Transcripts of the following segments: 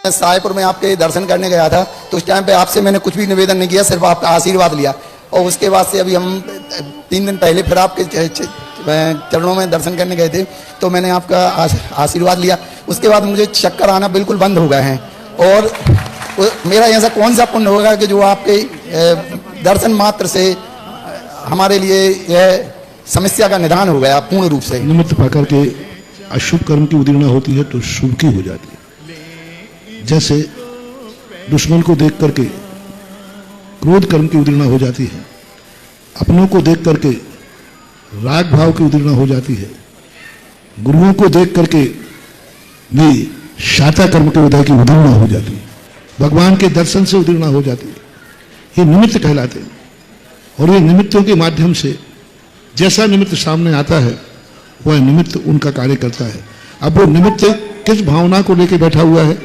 सायपुर में आपके दर्शन करने गया था, तो उस टाइम पे आपसे मैंने कुछ भी निवेदन नहीं किया, सिर्फ आपका आशीर्वाद लिया। और उसके बाद से अभी हम 3 दिन पहले फिर आपके चरणों में दर्शन करने गए थे, तो मैंने आपका आशीर्वाद लिया। उसके बाद मुझे चक्कर आना बिल्कुल बंद हो गए हैं। और मेरा ऐसा कौन सा पुण्य होगा कि जो आपके दर्शन मात्र से हमारे लिए यह समस्या का निदान हो गया पूर्ण रूप से। निमित्त पाकर के अशुभ कर्म की उदीर्णा होती है तो शुभ की हो जाती है। जैसे दुश्मन को देख करके क्रोध कर्म की उदीर्णा हो जाती है, अपनों को देख करके राग भाव की उदीर्णा हो जाती है, गुरुओं को देख करके भी शाता कर्म के उदय की उदीर्णा हो जाती है, भगवान के दर्शन से उदीर्णा हो जाती है। ये निमित्त कहलाते हैं। और ये निमित्तों के माध्यम से जैसा निमित्त सामने आता है वह निमित्त उनका कार्य करता है। अब वो निमित्त किस भावना को लेकर बैठा हुआ है?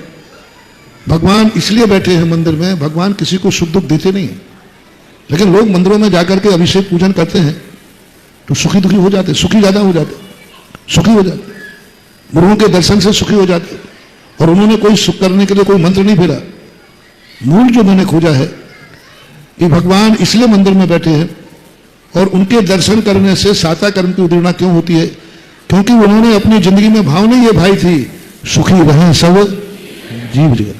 भगवान इसलिए बैठे हैं मंदिर में, भगवान किसी को सुख दुख देते नहीं है, लेकिन लोग मंदिरों में जाकर के अभिषेक पूजन करते हैं तो सुखी दुखी हो जाते, सुखी ज्यादा हो जाते, सुखी हो जाते, गुरुओं के दर्शन से सुखी हो जाते। और उन्होंने कोई सुख करने के लिए कोई मंत्र नहीं फेरा। मूल जो मैंने खोजा है कि भगवान इसलिए मंदिर में बैठे हैं और उनके दर्शन करने से साता कर्म की उदीर्णा क्यों होती है? क्योंकि उन्होंने अपनी जिंदगी में भावना ये भाई थी, सुखी रहें सब जीव जगत,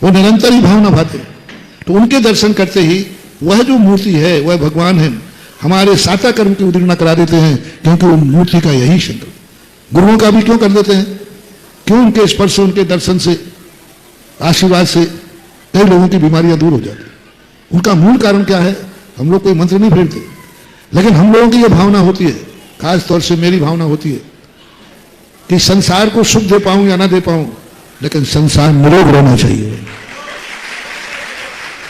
वो निरंतर ही भावना भाते। तो उनके दर्शन करते ही वह जो मूर्ति है वह भगवान है, हमारे साता कर्म की उदीर्णा करा देते हैं। क्योंकि उन मूर्ति का यही शंकर। गुरुओं का भी क्यों कर देते हैं? क्यों उनके स्पर्श से, उनके दर्शन से, आशीर्वाद से कई लोगों की बीमारियां दूर हो जाती। उनका मूल कारण क्या है? हम लोग कोई मंत्र नहीं फेरते, लेकिन हम लोगों की यह भावना होती है, खास तौर से मेरी भावना होती है कि संसार को सुख दे पाऊं या ना दे पाऊं, लेकिन संसार निरोग रहना चाहिए,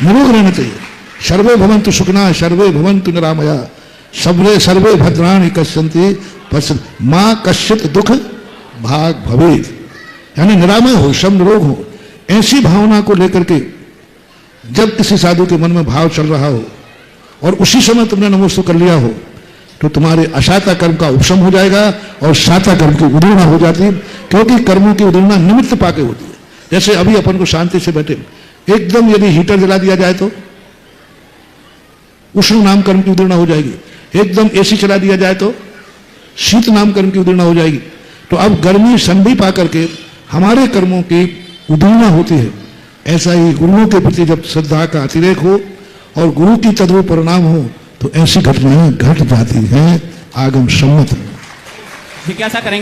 निरोग रहना चाहिए। सर्वे भवन्तु सुखिनः सर्वे भवन्तु निरामया सर्वे सर्वे भद्राणि पश्यन्ति मां कश्चित् दुख भाग भवेत्। यानी निरामय हो, सब निरोग हो। ऐसी भावना को लेकर के जब किसी साधु के मन में भाव चल रहा हो और उसी समय तुमने नमोस्तु कर लिया हो तो तुम्हारे अशाता कर्म का उपशम हो जाएगा और शाता कर्म की उदीर्णा हो जाती है। क्योंकि कर्मों की उदीर्णा निमित्त पाके होती है। जैसे अभी अपन को शांति से बैठे एकदम यदि हीटर जला दिया जाए तो उष्ण नाम कर्म की उदीर्णा हो जाएगी, एकदम एसी चला दिया जाए तो शीत नाम कर्म की उदीर्णा हो जाएगी। तो अब गर्मी संधि पा करके हमारे कर्मों की उदीर्णा होती है। ऐसा ही गुरुओं के प्रति जब श्रद्धा का अतिरेक हो और गुरु की तद्रूप परिणाम हो तो ऐसी घटनाएं घट जाती हैं, आगम सम्मत। जिज्ञासा करेंगे।